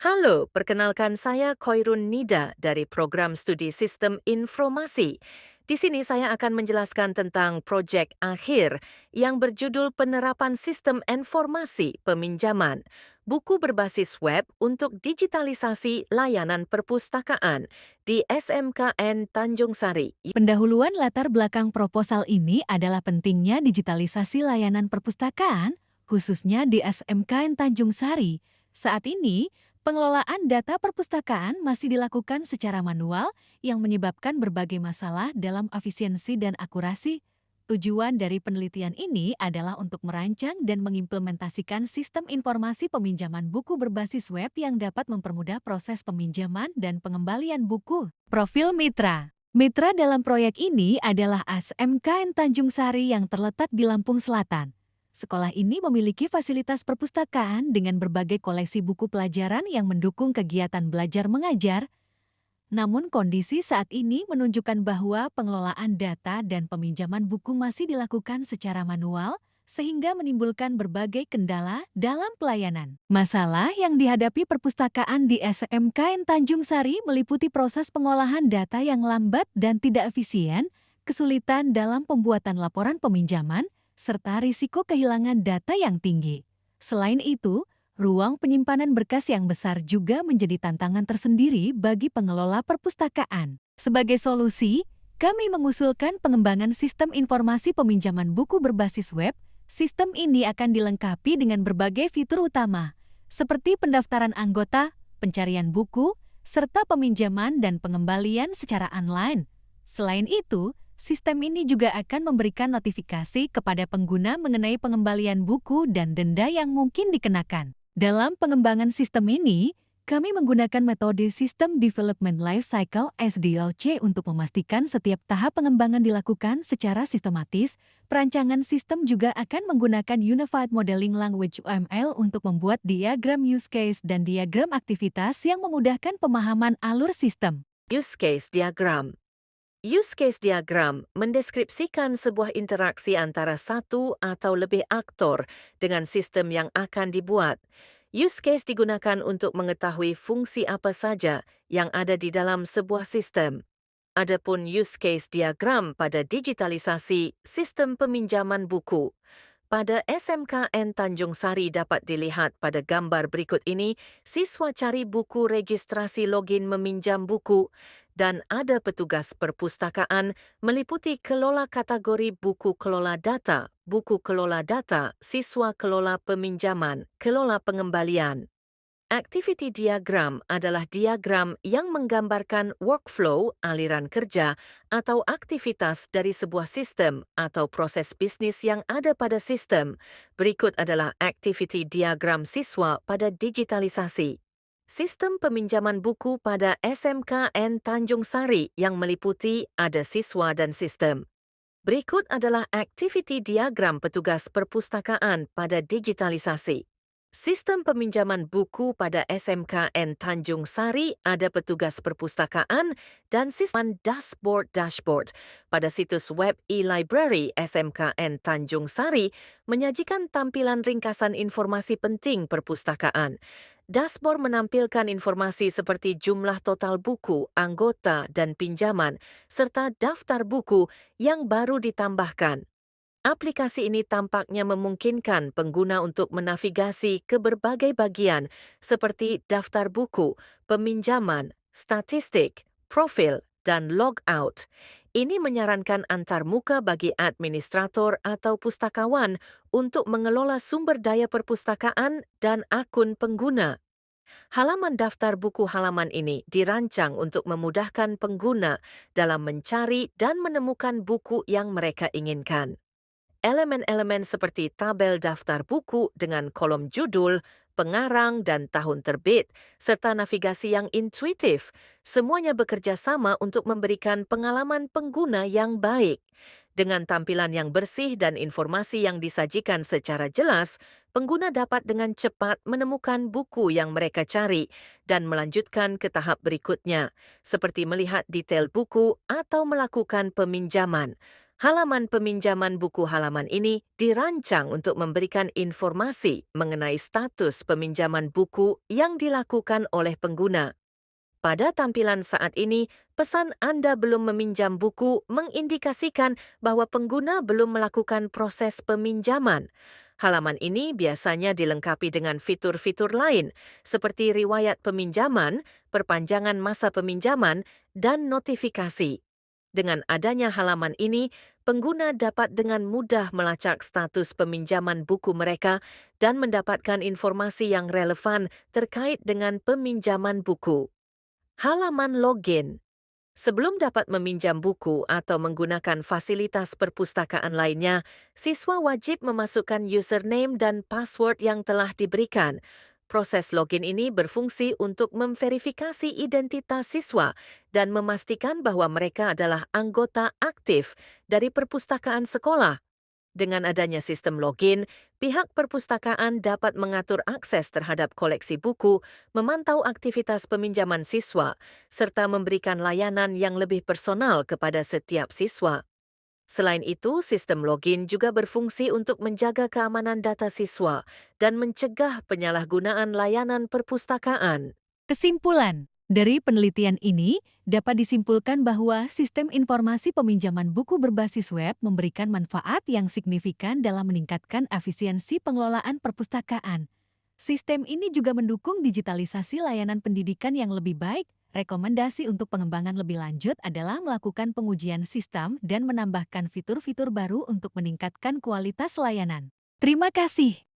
Halo, perkenalkan saya Koirun Nida dari Program Studi Sistem Informasi. Di sini saya akan menjelaskan tentang proyek akhir yang berjudul Penerapan Sistem Informasi Peminjaman, buku berbasis web untuk digitalisasi layanan perpustakaan di SMKN Tanjung Sari. Pendahuluan latar belakang proposal ini adalah pentingnya digitalisasi layanan perpustakaan, khususnya di SMKN Tanjung Sari. Saat ini, pengelolaan data perpustakaan masih dilakukan secara manual yang menyebabkan berbagai masalah dalam efisiensi dan akurasi. Tujuan dari penelitian ini adalah untuk merancang dan mengimplementasikan sistem informasi peminjaman buku berbasis web yang dapat mempermudah proses peminjaman dan pengembalian buku. Profil Mitra. Mitra dalam proyek ini adalah SMKN Tanjung Sari yang terletak di Lampung Selatan. Sekolah ini memiliki fasilitas perpustakaan dengan berbagai koleksi buku pelajaran yang mendukung kegiatan belajar mengajar. Namun kondisi saat ini menunjukkan bahwa pengelolaan data dan peminjaman buku masih dilakukan secara manual, sehingga menimbulkan berbagai kendala dalam pelayanan. Masalah yang dihadapi perpustakaan di SMKN Tanjung Sari meliputi proses pengolahan data yang lambat dan tidak efisien, kesulitan dalam pembuatan laporan peminjaman, serta risiko kehilangan data yang tinggi. Selain itu, ruang penyimpanan berkas yang besar juga menjadi tantangan tersendiri bagi pengelola perpustakaan. Sebagai solusi, kami mengusulkan pengembangan sistem informasi peminjaman buku berbasis web. Sistem ini akan dilengkapi dengan berbagai fitur utama, seperti pendaftaran anggota, pencarian buku, serta peminjaman dan pengembalian secara online. Selain itu, sistem ini juga akan memberikan notifikasi kepada pengguna mengenai pengembalian buku dan denda yang mungkin dikenakan. Dalam pengembangan sistem ini, kami menggunakan metode System Development Life Cycle (SDLC) untuk memastikan setiap tahap pengembangan dilakukan secara sistematis. Perancangan sistem juga akan menggunakan Unified Modeling Language (UML) untuk membuat diagram use case dan diagram aktivitas yang memudahkan pemahaman alur sistem. Use Case Diagram. Use case diagram mendeskripsikan sebuah interaksi antara satu atau lebih aktor dengan sistem yang akan dibuat. Use case digunakan untuk mengetahui fungsi apa saja yang ada di dalam sebuah sistem. Adapun use case diagram pada digitalisasi sistem peminjaman buku. Pada SMKN Tanjung Sari dapat dilihat pada gambar berikut ini, siswa cari buku registrasi login meminjam buku dan ada petugas perpustakaan meliputi kelola kategori buku kelola data, siswa kelola peminjaman, kelola pengembalian. Activity diagram adalah diagram yang menggambarkan workflow, aliran kerja, atau aktivitas dari sebuah sistem atau proses bisnis yang ada pada sistem. Berikut adalah activity diagram siswa pada digitalisasi. Sistem peminjaman buku pada SMKN Tanjung Sari yang meliputi ada siswa dan sistem. Berikut adalah activity diagram petugas perpustakaan pada digitalisasi. Sistem peminjaman buku pada SMKN Tanjung Sari ada petugas perpustakaan dan sistem dashboard. Pada situs web e-library SMKN Tanjung Sari menyajikan tampilan ringkasan informasi penting perpustakaan. Dashboard menampilkan informasi seperti jumlah total buku, anggota, dan pinjaman, serta daftar buku yang baru ditambahkan. Aplikasi ini tampaknya memungkinkan pengguna untuk menavigasi ke berbagai bagian seperti daftar buku, peminjaman, statistik, profil, dan logout. Ini menyarankan antarmuka bagi administrator atau pustakawan untuk mengelola sumber daya perpustakaan dan akun pengguna. Halaman daftar buku halaman ini dirancang untuk memudahkan pengguna dalam mencari dan menemukan buku yang mereka inginkan. Elemen-elemen seperti tabel daftar buku dengan kolom judul, pengarang, dan tahun terbit, serta navigasi yang intuitif, semuanya bekerja sama untuk memberikan pengalaman pengguna yang baik. Dengan tampilan yang bersih dan informasi yang disajikan secara jelas, pengguna dapat dengan cepat menemukan buku yang mereka cari dan melanjutkan ke tahap berikutnya, seperti melihat detail buku atau melakukan peminjaman. Halaman peminjaman buku halaman ini dirancang untuk memberikan informasi mengenai status peminjaman buku yang dilakukan oleh pengguna. Pada tampilan saat ini, pesan Anda belum meminjam buku mengindikasikan bahwa pengguna belum melakukan proses peminjaman. Halaman ini biasanya dilengkapi dengan fitur-fitur lain seperti riwayat peminjaman, perpanjangan masa peminjaman, dan notifikasi. Dengan adanya halaman ini, pengguna dapat dengan mudah melacak status peminjaman buku mereka dan mendapatkan informasi yang relevan terkait dengan peminjaman buku. Halaman login. Sebelum dapat meminjam buku atau menggunakan fasilitas perpustakaan lainnya, siswa wajib memasukkan username dan password yang telah diberikan. Proses login ini berfungsi untuk memverifikasi identitas siswa dan memastikan bahwa mereka adalah anggota aktif dari perpustakaan sekolah. Dengan adanya sistem login, pihak perpustakaan dapat mengatur akses terhadap koleksi buku, memantau aktivitas peminjaman siswa, serta memberikan layanan yang lebih personal kepada setiap siswa. Selain itu, sistem login juga berfungsi untuk menjaga keamanan data siswa dan mencegah penyalahgunaan layanan perpustakaan. Kesimpulan, dari penelitian ini dapat disimpulkan bahwa sistem informasi peminjaman buku berbasis web memberikan manfaat yang signifikan dalam meningkatkan efisiensi pengelolaan perpustakaan. Sistem ini juga mendukung digitalisasi layanan pendidikan yang lebih baik. Rekomendasi untuk pengembangan lebih lanjut adalah melakukan pengujian sistem dan menambahkan fitur-fitur baru untuk meningkatkan kualitas layanan. Terima kasih.